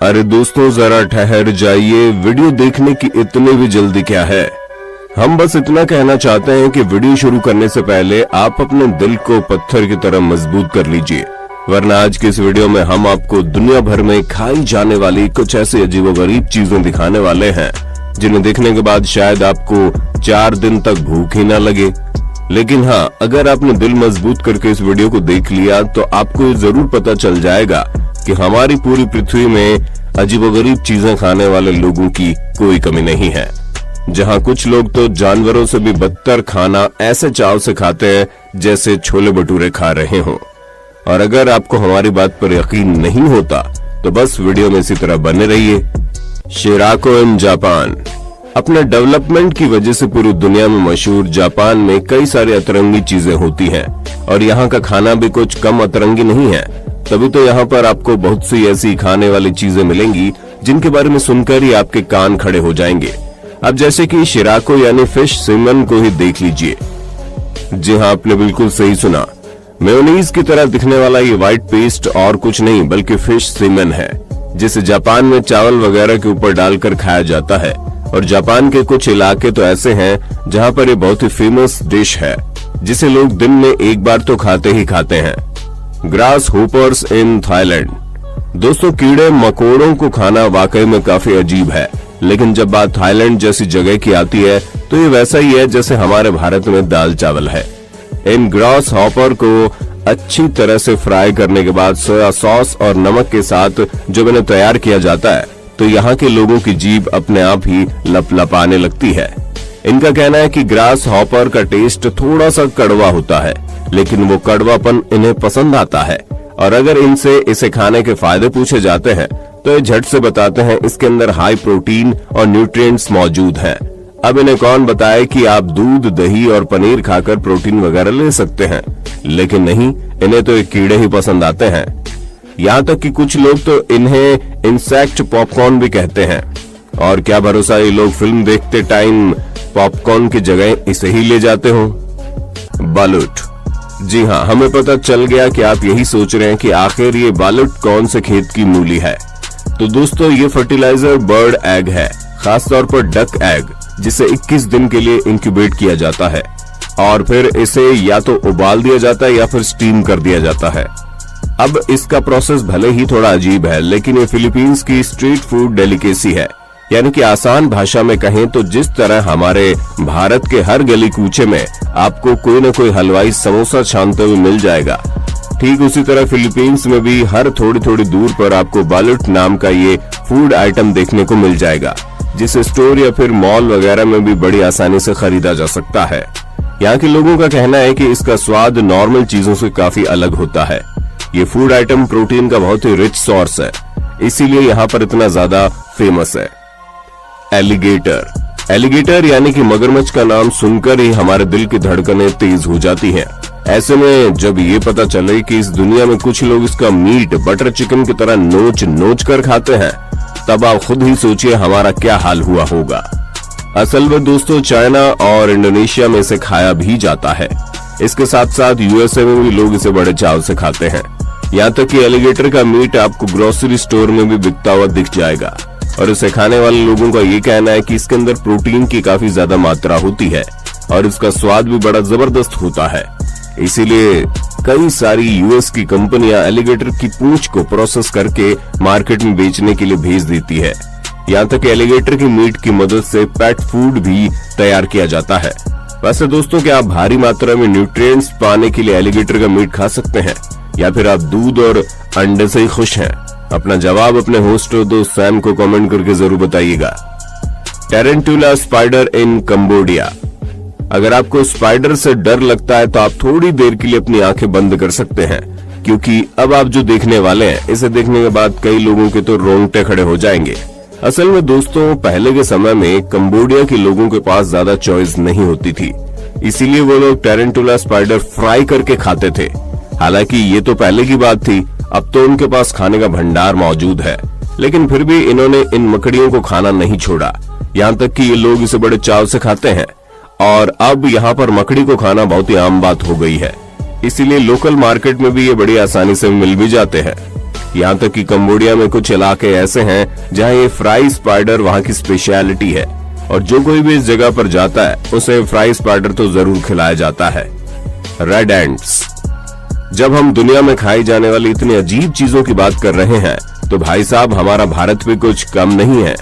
अरे दोस्तों जरा ठहर जाइए, वीडियो देखने की इतनी भी जल्दी क्या है। हम बस इतना कहना चाहते हैं कि वीडियो शुरू करने से पहले आप अपने दिल को पत्थर की तरह मजबूत कर लीजिए, वरना आज की इस वीडियो में हम आपको दुनिया भर में खाई जाने वाली कुछ ऐसी अजीबोगरीब चीजें दिखाने वाले हैं जिन्हें देखने के बाद शायद आपको 4 दिन तक भूख ही ना लगे। लेकिन हाँ, अगर आपने दिल मजबूत करके इस वीडियो को देख लिया तो आपको ये जरूर पता चल जाएगा कि हमारी पूरी पृथ्वी में अजीबोगरीब चीजें खाने वाले लोगों की कोई कमी नहीं है। जहां कुछ लोग तो जानवरों से भी बदतर खाना ऐसे चाव से खाते हैं जैसे छोले भटूरे खा रहे हों। और अगर आपको हमारी बात पर यकीन नहीं होता तो बस वीडियो में इसी तरह बने रहिए। शिराको इन जापान। अपने डेवलपमेंट की वजह से पूरी दुनिया में मशहूर जापान में कई सारी अतरंगी चीजें होती हैं और यहाँ का खाना भी कुछ कम अतरंगी नहीं है। तभी तो यहाँ पर आपको बहुत सी ऐसी खाने वाली चीजें मिलेंगी जिनके बारे में सुनकर ही आपके कान खड़े हो जाएंगे। अब जैसे कि शिराको यानी फिश सीमन को ही देख लीजिए। जी हाँ, आपने बिल्कुल सही सुना। मेयोनीज की तरह दिखने वाला ये व्हाइट पेस्ट और कुछ नहीं बल्कि फिश सीमन है, जिसे जापान में चावल वगैरह के ऊपर डालकर खाया जाता है। और जापान के कुछ इलाके तो ऐसे हैं जहाँ पर ये बहुत ही फेमस डिश है जिसे लोग दिन में एक बार तो खाते ही खाते हैं। Grass hoppers in Thailand. दोस्तों, कीड़े मकोड़ों को खाना वाकई में काफी अजीब है, लेकिन जब बात थाईलैंड जैसी जगह की आती है तो ये वैसा ही है जैसे हमारे भारत में दाल चावल है। इन ग्रास हॉपर को अच्छी तरह से फ्राई करने के बाद सोया सॉस और नमक के साथ जब इन्हें तैयार किया जाता है तो यहाँ के लोगों की जीभ अपने आप ही लपलपाने लगती है। इनका कहना है कि ग्रास हॉपर का टेस्ट थोड़ा सा कड़वा होता है, लेकिन वो कड़वापन इन्हें पसंद आता है। और अगर इनसे इसे खाने के फायदे पूछे जाते हैं तो ये झट से बताते हैं इसके अंदर हाई प्रोटीन और न्यूट्रिएंट्स मौजूद हैं। अब इन्हें कौन बताए कि आप दूध, दही और पनीर खाकर प्रोटीन वगैरह ले सकते हैं, लेकिन नहीं, इन्हें तो ये कीड़े ही पसंद आते हैं। यहाँ तक कि कुछ लोग तो इन्हें इंसेक्ट पॉपकॉर्न भी कहते हैं। और क्या भरोसा, ये लोग फिल्म देखते टाइम पॉपकॉर्न की जगह इसे ही ले जाते हो। बालूट। जी हाँ, हमें पता चल गया कि आप यही सोच रहे हैं कि आखिर ये बालूट कौन से खेत की मूली है। तो दोस्तों, ये फर्टिलाइजर बर्ड एग है, खासतौर पर डक एग, जिसे 21 दिन के लिए इंक्यूबेट किया जाता है और फिर इसे या तो उबाल दिया जाता है या फिर स्टीम कर दिया जाता है। अब इसका प्रोसेस भले ही थोड़ा अजीब है, लेकिन ये फिलीपींस की स्ट्रीट फूड डेलिकेसी है। यानी कि आसान भाषा में कहें तो जिस तरह हमारे भारत के हर गली कूचे में आपको कोई न कोई हलवाई समोसा छानते हुए मिल जाएगा, ठीक उसी तरह फिलीपींस में भी हर थोड़ी थोड़ी दूर पर आपको बालूट नाम का ये फूड आइटम देखने को मिल जाएगा, जिसे स्टोर या फिर मॉल वगैरह में भी बड़ी आसानी से खरीदा जा सकता है। यहाँ के लोगों का कहना है कि इसका स्वाद नॉर्मल चीजों से काफी अलग होता है। ये फूड आइटम प्रोटीन का बहुत ही रिच सोर्स है, इसीलिए यहाँ पर इतना ज्यादा फेमस है। एलिगेटर। एलिगेटर यानी कि मगरमच्छ का नाम सुनकर ही हमारे दिल की धड़कनें तेज हो जाती हैं। ऐसे में जब ये पता चले कि इस दुनिया में कुछ लोग इसका मीट बटर चिकन की तरह नोच नोच कर खाते हैं, तब आप खुद ही सोचिए हमारा क्या हाल हुआ होगा। असल में दोस्तों, चाइना और इंडोनेशिया में इसे खाया भी जाता है। इसके साथ साथ यूएसए में भी लोग इसे बड़े चाव से खाते हैं। यहाँ तक कि एलिगेटर का मीट आपको ग्रोसरी स्टोर में भी बिकता हुआ दिख जाएगा। और इसे खाने वाले लोगों का ये कहना है कि इसके अंदर प्रोटीन की काफी ज्यादा मात्रा होती है और इसका स्वाद भी बड़ा जबरदस्त होता है। इसीलिए कई सारी यूएस की कंपनियां एलिगेटर की पूंछ को प्रोसेस करके मार्केट में बेचने के लिए भेज देती है। यहाँ तक एलिगेटर की मीट की मदद से पेट फूड भी तैयार किया जाता है। वैसे दोस्तों, क्या आप भारी मात्रा में न्यूट्रिएंट्स पाने के लिए एलिगेटर का मीट खा सकते हैं या फिर आप दूध और अंडे से ही खुश हैं? अपना जवाब अपने होस्ट दोस्त सैम को कमेंट करके जरूर बताइएगा। टेरेंटुला स्पाइडर इन कंबोडिया। अगर आपको स्पाइडर से डर लगता है तो आप थोड़ी देर के लिए अपनी आंखें बंद कर सकते हैं, क्योंकि अब आप जो देखने वाले हैं इसे देखने के बाद कई लोगों के तो रोंगटे खड़े हो जाएंगे। असल में दोस्तों, पहले के समय में कंबोडिया के लोगों के पास ज्यादा चॉइस नहीं होती थी, इसीलिए वो लोग टेरेंटुला स्पाइडर फ्राई करके खाते थे। हालांकि ये तो पहले की बात थी, अब तो उनके पास खाने का भंडार मौजूद है, लेकिन फिर भी इन्होंने इन मकड़ियों को खाना नहीं छोड़ा। यहाँ तक कि ये लोग इसे बड़े चाव से खाते हैं और अब यहाँ पर मकड़ी को खाना बहुत ही आम बात हो गई है। इसीलिए लोकल मार्केट में भी ये बड़ी आसानी से मिल भी जाते हैं। यहाँ तक कि कंबोडिया में कुछ इलाके ऐसे हैं जहाँ ये फ्राई स्पाइडर वहाँ की स्पेशलिटी है और जो कोई भी इस जगह पर जाता है उसे फ्राई स्पाइडर तो जरूर खिलाया जाता है। Red ants. जब हम दुनिया में खाई जाने वाली इतनी अजीब चीजों की बात कर रहे हैं तो भाई साहब हमारा भारत भी कुछ कम नहीं है,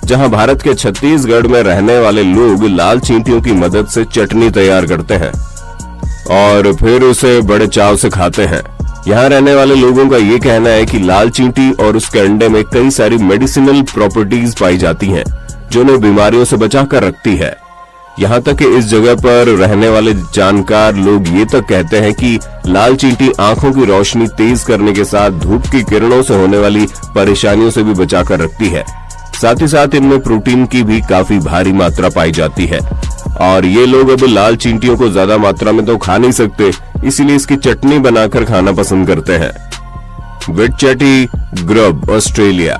जहां भारत के छत्तीसगढ़ में रहने वाले लोग लाल चींटियों की मदद से चटनी तैयार करते हैं और फिर उसे बड़े चाव से खाते हैं। यहाँ रहने वाले लोगों का ये कहना है कि लाल चींटी और उसके अंडे में कई सारी मेडिसिनल प्रॉपर्टीज पाई जाती हैं जो उन्हें बीमारियों से बचा कर रखती है। यहाँ तक कि इस जगह पर रहने वाले जानकार लोग ये तक कहते हैं कि लाल चींटी आंखों की रोशनी तेज करने के साथ धूप की किरणों से होने वाली परेशानियों से भी बचा कर रखती है। साथ ही साथ इनमें प्रोटीन की भी काफी भारी मात्रा पाई जाती है और ये लोग अब लाल चींटियों को ज्यादा मात्रा में तो खा नहीं सकते, इसीलिए इसकी चटनी बनाकर खाना पसंद करते हैं। विटचेटी ग्रब ऑस्ट्रेलिया।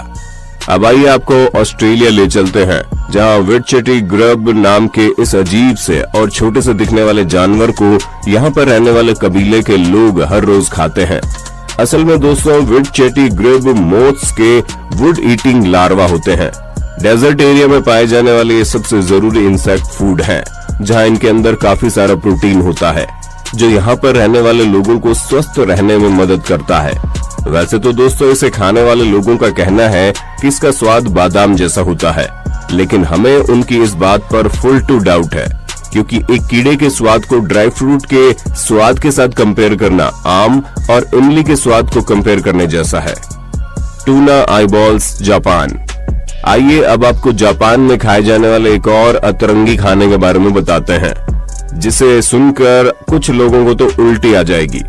अब आइए आपको ऑस्ट्रेलिया ले चलते हैं, जहां विटचेटी ग्रब नाम के इस अजीब से और छोटे से दिखने वाले जानवर को यहाँ पर रहने वाले कबीले के लोग हर रोज खाते हैं। असल में दोस्तों विटचेटी ग्रब मोथ्स के वुड ईटिंग लार्वा होते हैं। डेजर्ट एरिया में पाए जाने वाले ये सबसे जरूरी इंसेक्ट फूड है, जहाँ इनके अंदर काफी सारा प्रोटीन होता है जो यहाँ पर रहने वाले लोगों को स्वस्थ रहने में मदद करता है। वैसे तो दोस्तों इसे खाने वाले लोगों का कहना है कि इसका स्वाद बादाम जैसा होता है, लेकिन हमें उनकी इस बात पर फुल टू डाउट है, क्योंकि एक कीड़े के स्वाद को ड्राई फ्रूट के स्वाद के साथ कंपेयर करना आम और इमली के स्वाद को कंपेयर करने जैसा है। Tuna eyeballs Japan. आइए अब आपको जापान में खाए जाने वाले एक और अतरंगी खाने के बारे में बताते हैं, जिसे सुनकर कुछ लोगों को तो उल्टी आ जाएगी।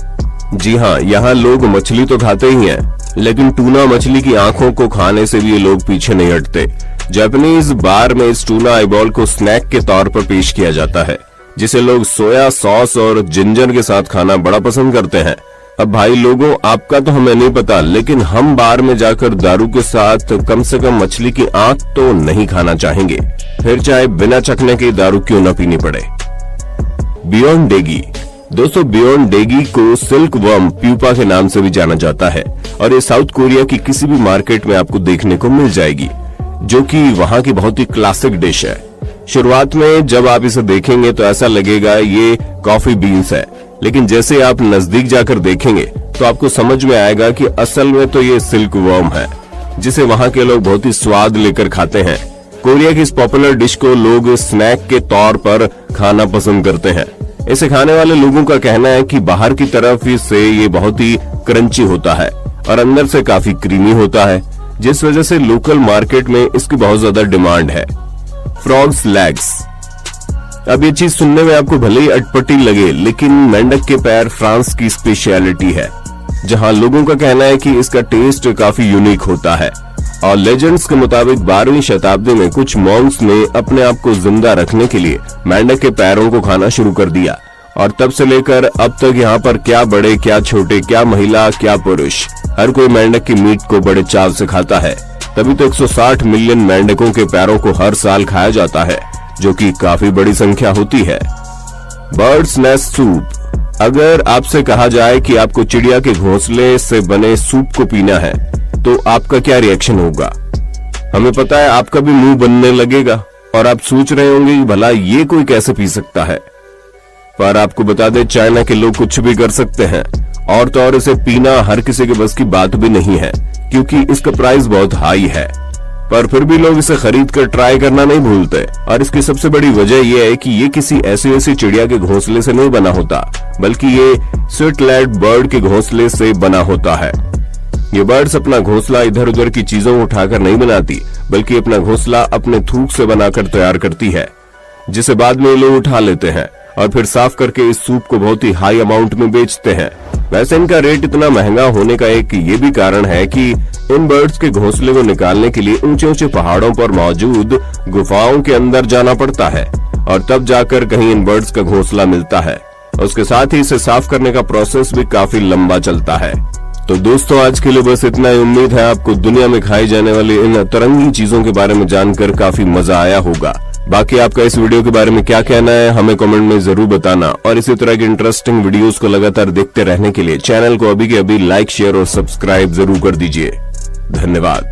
जी हाँ, यहाँ लोग मछली तो खाते ही हैं, लेकिन टूना मछली की आंखों को खाने से भी ये लोग पीछे नहीं हटते। जापानीज बार में इस टूना आईबॉल को स्नैक के तौर पर पेश किया जाता है, जिसे लोग सोया सॉस और जिंजर के साथ खाना बड़ा पसंद करते हैं। अब भाई लोगों, आपका तो हमें नहीं पता, लेकिन हम बार में जाकर दारू के साथ कम से कम मछली की आंख तो नहीं खाना चाहेंगे, फिर चाहे बिना चखने की दारू क्यों न पीनी पड़े। बियॉन्ड डेगी। दोस्तों बियॉन्ड डेगी को सिल्क वर्म प्यूपा के नाम से भी जाना जाता है और ये साउथ कोरिया की किसी भी मार्केट में आपको देखने को मिल जाएगी, जो कि वहाँ की बहुत ही क्लासिक डिश है। शुरुआत में जब आप इसे देखेंगे तो ऐसा लगेगा ये कॉफी बीन्स है, लेकिन जैसे आप नजदीक जाकर देखेंगे तो आपको समझ में आएगा कि असल में तो ये सिल्क वर्म है, जिसे वहाँ के लोग बहुत ही स्वाद लेकर खाते हैं। कोरिया की इस पॉपुलर डिश को लोग स्नैक के तौर पर खाना पसंद करते हैं। इसे खाने वाले लोगों का कहना है कि बाहर की तरफ से ये बहुत ही क्रंची होता है और अंदर से काफी क्रीमी होता है, जिस वजह से लोकल मार्केट में इसकी बहुत ज्यादा डिमांड है। Frogs legs. अब ये चीज सुनने में आपको भले ही अटपटी लगे, लेकिन मेंढक के पैर फ्रांस की स्पेशलिटी है, जहां लोगों का कहना है कि इसका टेस्ट काफी यूनिक होता है। और लेजेंड्स के मुताबिक 12वीं शताब्दी में कुछ मॉन्क्स ने अपने आप को जिंदा रखने के लिए मेंढक के पैरों को खाना शुरू कर दिया और तब से लेकर अब तक यहाँ पर क्या बड़े क्या छोटे, क्या महिला क्या पुरुष, हर कोई मेंढक की मीट को बड़े चाव से खाता है। तभी तो 160 मिलियन मेंढकों के पैरों को हर साल खाया जाता है, जो कि काफी बड़ी संख्या होती है। Birds nest soup. अगर आपसे कहा जाए कि आपको चिड़िया के घोंसले से बने सूप को पीना है तो आपका क्या रिएक्शन होगा? हमें पता है आपका भी मुंह बनने लगेगा और आप सोच रहे होंगे कि भला ये कोई कैसे पी सकता है। पर आपको बता दें, चाइना के लोग कुछ भी कर सकते हैं और तो और इसे पीना हर किसी के बस की बात भी नहीं है, क्योंकि इसका प्राइस बहुत हाई है। पर फिर भी लोग इसे खरीद कर ट्राई करना नहीं भूलते और इसकी सबसे बड़ी वजह यह है कि ये किसी ऐसी चिड़िया के घोंसले से नहीं बना होता, बल्कि ये स्विट्जरलैंड बर्ड के घोंसले से बना होता है। ये बर्ड्स अपना घोंसला इधर उधर की चीजों को उठाकर नहीं बनाती, बल्कि अपना घोंसला अपने थूक से बनाकर तैयार करती है, जिसे बाद में लोग उठा लेते हैं और फिर साफ करके इस सूप को बहुत ही हाई अमाउंट में बेचते हैं। वैसे इनका रेट इतना महंगा होने का एक ये भी कारण है कि इन बर्ड्स के घोंसले को निकालने के लिए ऊंचे ऊंचे पहाड़ों पर मौजूद गुफाओं के अंदर जाना पड़ता है और तब जाकर कहीं इन बर्ड्स का घोंसला मिलता है। उसके साथ ही इसे साफ करने का प्रोसेस भी काफी लंबा चलता है। तो दोस्तों आज के लिए बस इतना ही। उम्मीद है आपको दुनिया में खाई जाने वाली इन अतरंगी चीजों के बारे में जानकर काफी मजा आया होगा। बाकी आपका इस वीडियो के बारे में क्या कहना है हमें कमेंट में जरूर बताना, और इसी तरह की इंटरेस्टिंग वीडियोस को लगातार देखते रहने के लिए चैनल को अभी के अभी लाइक, शेयर और सब्सक्राइब जरूर कर दीजिए। धन्यवाद।